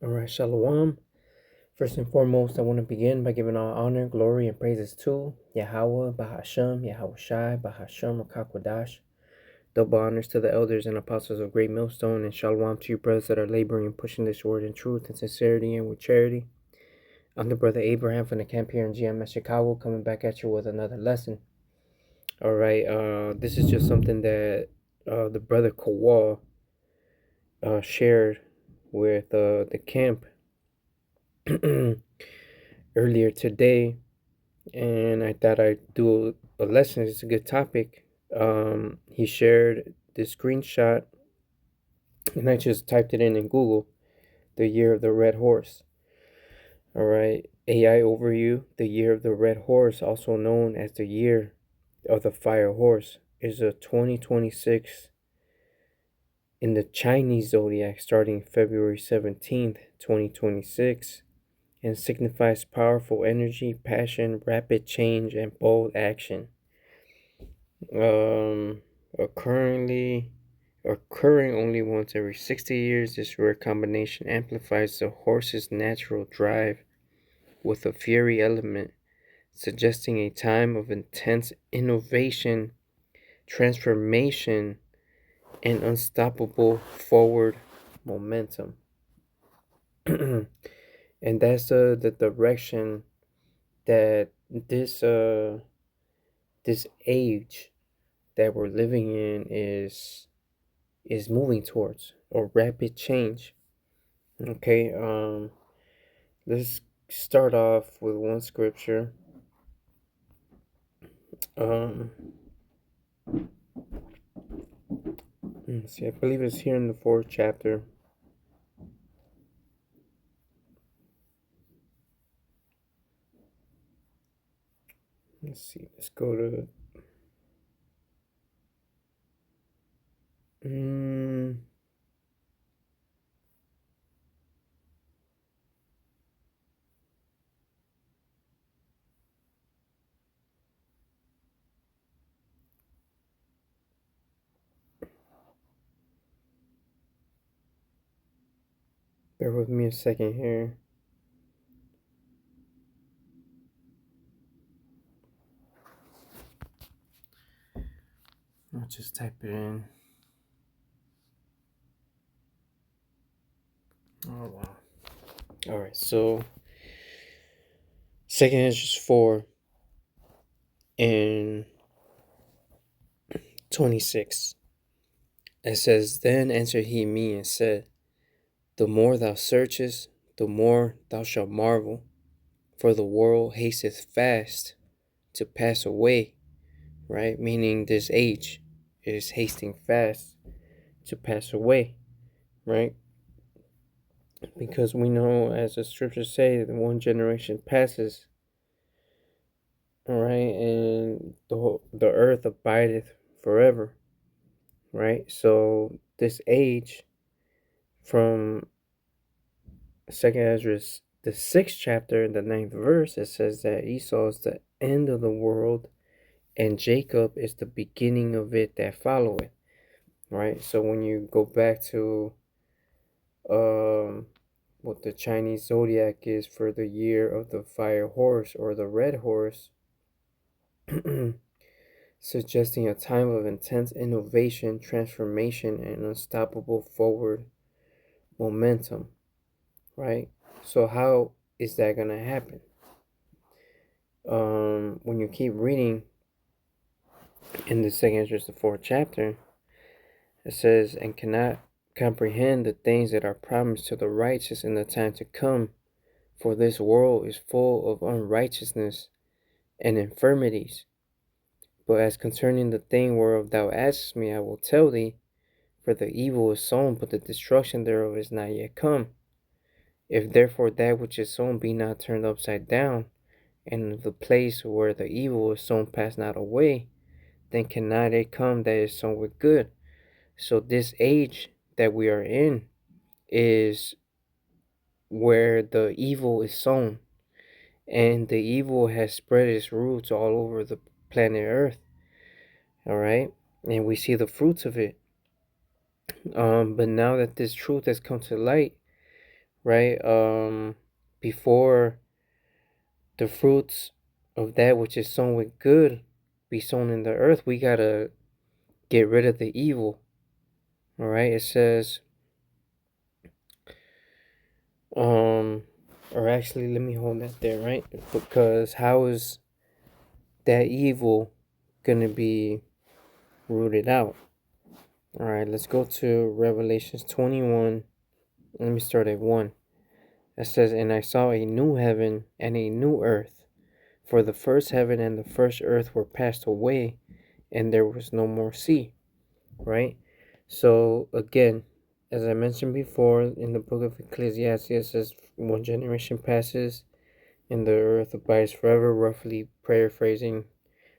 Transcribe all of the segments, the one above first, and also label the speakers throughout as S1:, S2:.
S1: All right, Shalom. First and foremost, I want to begin by giving all honor, glory, and praises to Yahweh, Bahashem, Yahweh Shai, Bahashem, Rakakwadash. Double honors to the elders and apostles of Great Millstone, and Shalom to you brothers that are laboring and pushing this word in truth and sincerity and with charity. I'm the brother Abraham from the camp here in GMS Chicago, coming back at you with another lesson. All right, this is just something that the brother Kowal shared with the camp earlier today, and I thought I'd do a lesson. It's a good topic. He shared this screenshot, and I just typed it in Google, the year of the red horse. All right, AI overview. The year of the red horse, also known as the year of the fire horse, is a 2026 in the Chinese zodiac, starting February 17th, 2026. And signifies powerful energy, passion, rapid change, and bold action. Um, occurring only once every 60 years, this rare combination amplifies the horse's natural drive with a fury element, suggesting a time of intense innovation, transformation, and unstoppable forward momentum. And that's the direction that this age that we're living in is moving towards, or rapid change. Okay, let's start off with one scripture. Um, let's see, I believe it's here in the 4th chapter. Let's see, let's go to bear with me a second here. I'll just type it in. Oh wow. All right, so 2nd Ezra 4 and 26. It says, "Then answered he me and said, The more thou searchest, the more thou shalt marvel, for the world hasteth fast to pass away," right? Meaning this age is hasting fast to pass away, right? Because we know, as the scriptures say, that one generation passes, all right, and the earth abideth forever, right? So this age, from 2nd Ezra, the 6th chapter, the 9th verse, it says that Esau is the end of the world, and Jacob is the beginning of it that followeth, right? So when you go back to what the Chinese zodiac is for the year of the fire horse, or the red horse, suggesting a time of intense innovation, transformation, and unstoppable forward momentum, right? So how is that going to happen? When you keep reading in the 2nd Ezra, the 4th chapter, it says, "And cannot comprehend the things that are promised to the righteous in the time to come, for this world is full of unrighteousness and infirmities. But as concerning the thing whereof thou askest me, I will tell thee, for the evil is sown, but the destruction thereof is not yet come. If therefore that which is sown be not turned upside down, and the place where the evil is sown pass not away, then cannot it come that is sown with good." So this age that we are in is where the evil is sown, and the evil has spread its roots all over the planet Earth, all right, and we see the fruits of it. But now that this truth has come to light, right? Before the fruits of that which is sown with good be sown in the earth, we gotta get rid of the evil. All right, it says, or actually, let me hold that there, right? Because how is that evil gonna be rooted out? All right, let's go to Revelations 21. Let me start at 1. It says, "And I saw a new heaven and a new earth, for the first heaven and the first earth were passed away, and there was no more sea." Right? So, again, as I mentioned before, in the book of Ecclesiastes, it says, "One generation passes, and the earth abides forever," roughly paraphrasing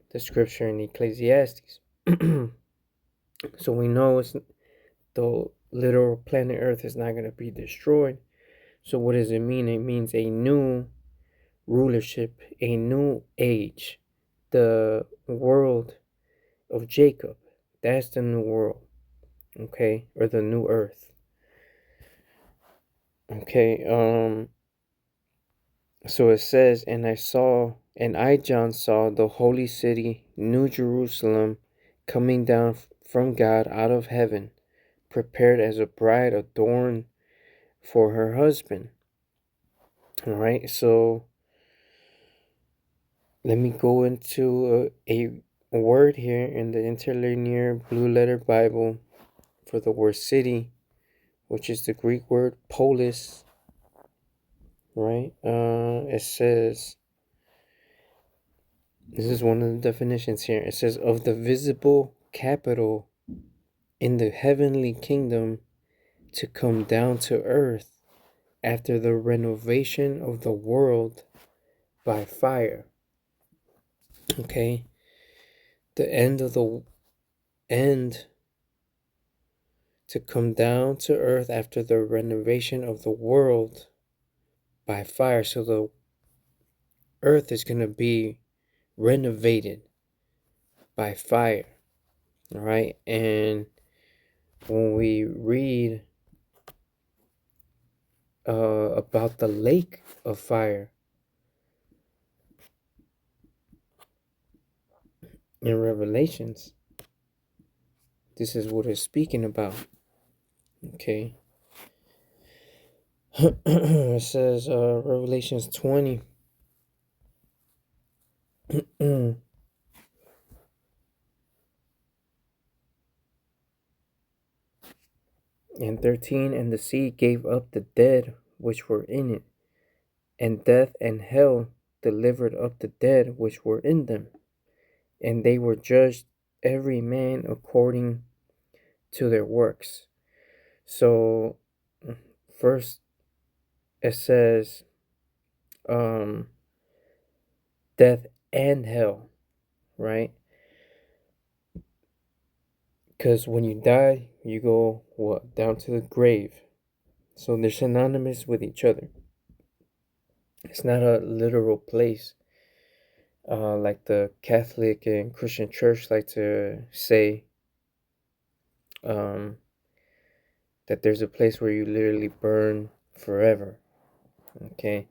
S1: the scripture in Ecclesiastes. So we know the literal planet Earth is not going to be destroyed. So what does it mean? It means a new rulership, a new age, the world of Jacob. That's the new world, okay, or the new earth. Okay, so it says, and I, John, saw the holy city, New Jerusalem, coming down from God out of heaven, prepared as a bride adorned for her husband. All right, so let me go into a word here in the interlinear blue letter Bible for the word city, which is the Greek word polis, right? It says, this is one of the definitions here. It says, of the visible capital in the heavenly kingdom to come down to earth after the renovation of the world by fire. Okay, the end to come down to earth after the renovation of the world by fire. So the earth is going to be renovated by fire. All right, and when we read about the lake of fire in Revelations, this is what it's speaking about. Okay. It says, Revelations 20. And 13, and the sea gave up the dead which were in it, and death and hell delivered up the dead which were in them, and they were judged every man according to their works. So first it says death and hell, right? Because when you die, you go what? Down to the grave. So they're synonymous with each other. It's not a literal place, like the Catholic and Christian Church like to say, that there's a place where you literally burn forever. Okay.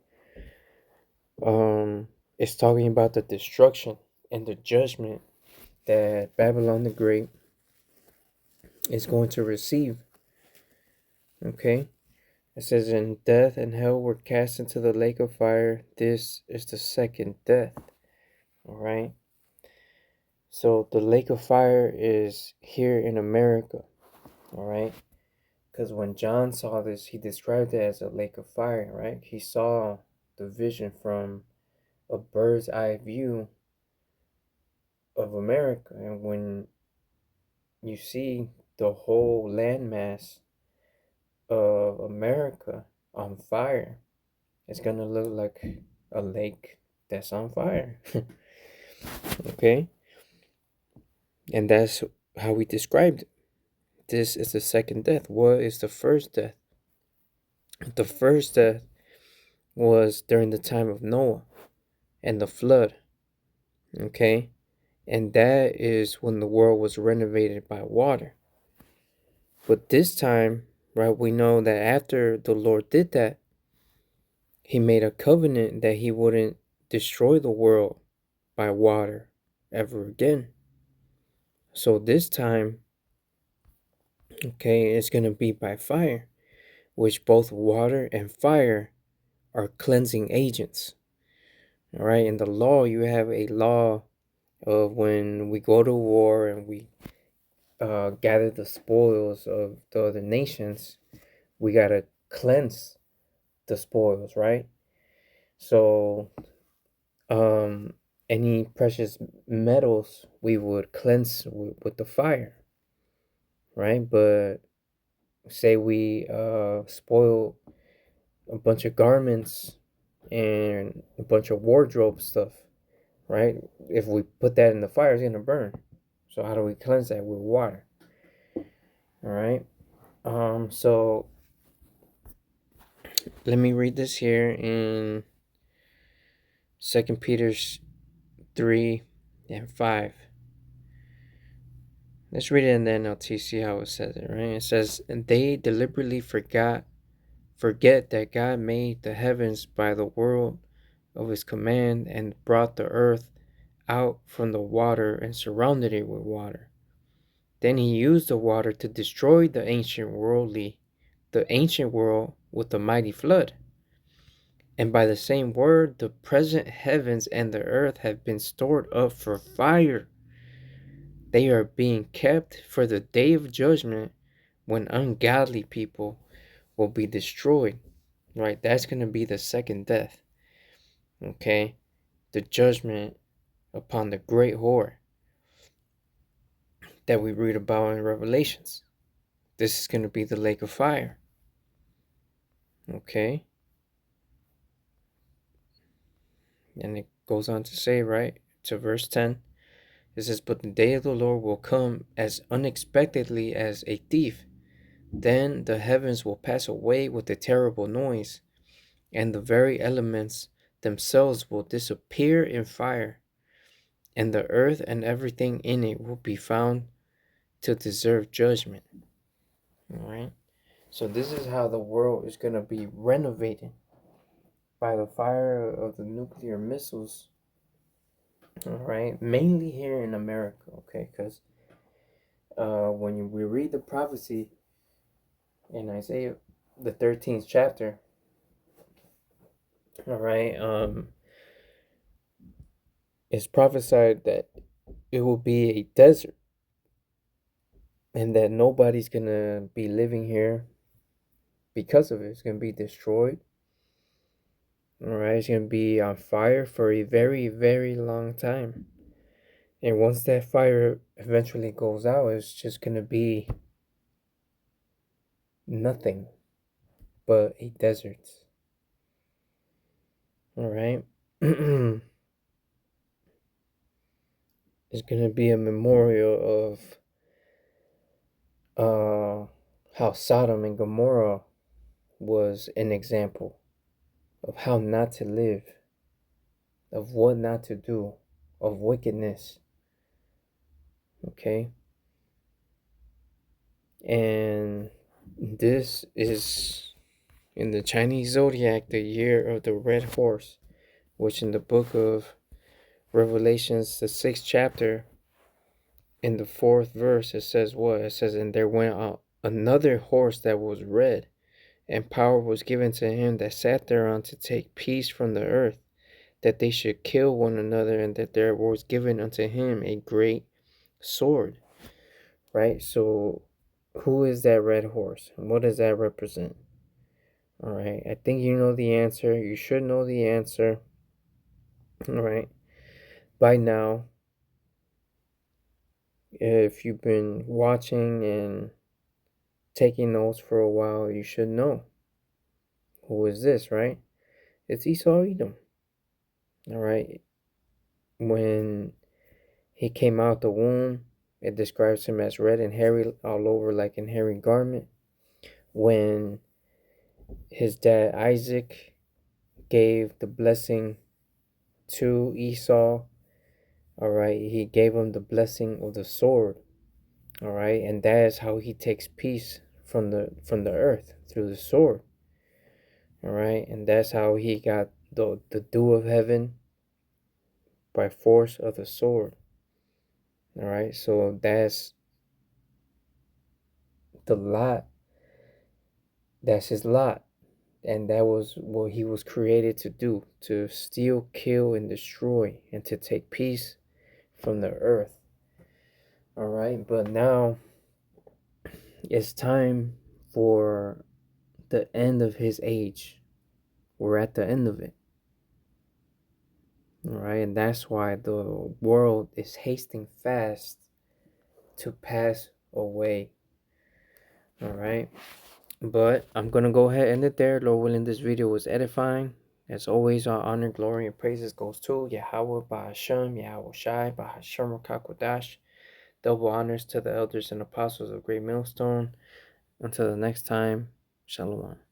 S1: It's talking about the destruction and the judgment that Babylon the Great is going to receive. Okay. It says, "And death and hell were cast into the lake of fire. This is the second death." All right. So the lake of fire is here in America. All right. Because when John saw this, he described it as a lake of fire, right? He saw the vision from a bird's eye view of America. And when you see the whole landmass of America on fire, it's going to look like a lake that's on fire. Okay? And that's how we described it. This is the second death. What is the first death? The first death was during the time of Noah and the flood. Okay? And that is when the world was renovated by water. But this time, right, we know that after the Lord did that, he made a covenant that he wouldn't destroy the world by water ever again. So this time, okay, it's going to be by fire, which both water and fire are cleansing agents. All right, in the law, you have a law of when we go to war and we gather the spoils of the other nations, we got to cleanse the spoils, right? So, um, any precious metals we would cleanse with the fire, right? But say we spoil a bunch of garments and a bunch of wardrobe stuff, right? If we put that in the fire, it's gonna burn. So how do we cleanse that with water? All right. So let me read this here in 2 Peter 3 and 5. Let's read it in the NLT, see how it says it, right? It says, and they deliberately forget that God made the heavens by the word of his command and brought the earth out from the water and surrounded it with water. Then he used the water to destroy the ancient world with a mighty flood. And by the same word, the present heavens and the earth have been stored up for fire. They are being kept for the day of judgment when ungodly people will be destroyed. Right? That's going to be the second death. Okay? The judgment upon the great whore that we read about in Revelations. This is going to be the lake of fire. Okay? And it goes on to say, right, to verse 10, it says, but the day of the Lord will come as unexpectedly as a thief. Then the heavens will pass away with a terrible noise, and the very elements themselves will disappear in fire, and the earth and everything in it will be found to deserve judgment. All right? So this is how the world is going to be renovated by the fire of the nuclear missiles. All right, mainly here in America, okay, because when we read the prophecy in Isaiah, the 13th chapter, all right, it's prophesied that it will be a desert and that nobody's gonna be living here because of it. It's gonna be destroyed. All right, it's gonna be on fire for a very, very long time. And once that fire eventually goes out, it's just gonna be nothing but a desert. All right. It's gonna be a memorial of how Sodom and Gomorrah was an example of how not to live, of what not to do, of wickedness. Okay? And this is in the Chinese Zodiac, the year of the red horse, which in the book of Revelations, the 6th chapter, in the 4th verse, it says what? It says, and there went out another horse that was red, and power was given to him that sat thereon to take peace from the earth, that they should kill one another, and that there was given unto him a great sword. Right? So, who is that red horse? And what does that represent? All right. I think you know the answer. You should know the answer. All right. By now, if you've been watching and taking notes for a while, you should know. Who is this, right? It's Esau Edom. All right. When he came out the womb, it describes him as red and hairy all over like an hairy garment. When his dad Isaac gave the blessing to Esau, all right, he gave him the blessing of the sword. All right, and that is how he takes peace from the earth, through the sword. All right, and that's how he got the dew of heaven by force of the sword. All right, so that's the lot. That's his lot. And that was what he was created to do, to steal, kill, and destroy, and to take peace from the earth. All right, but now it's time for the end of his age. We're at the end of it. All right, and that's why the world is hasting fast to pass away. All right, but I'm gonna go ahead and end it there. Lord willing, this video was edifying. As always, our honor, glory, and praises goes to Yahweh Bahashem, Yahweh Shai, Bahashem Rakakwadash. Double honors to the elders and apostles of Great Millstone. Until the next time, Shalom.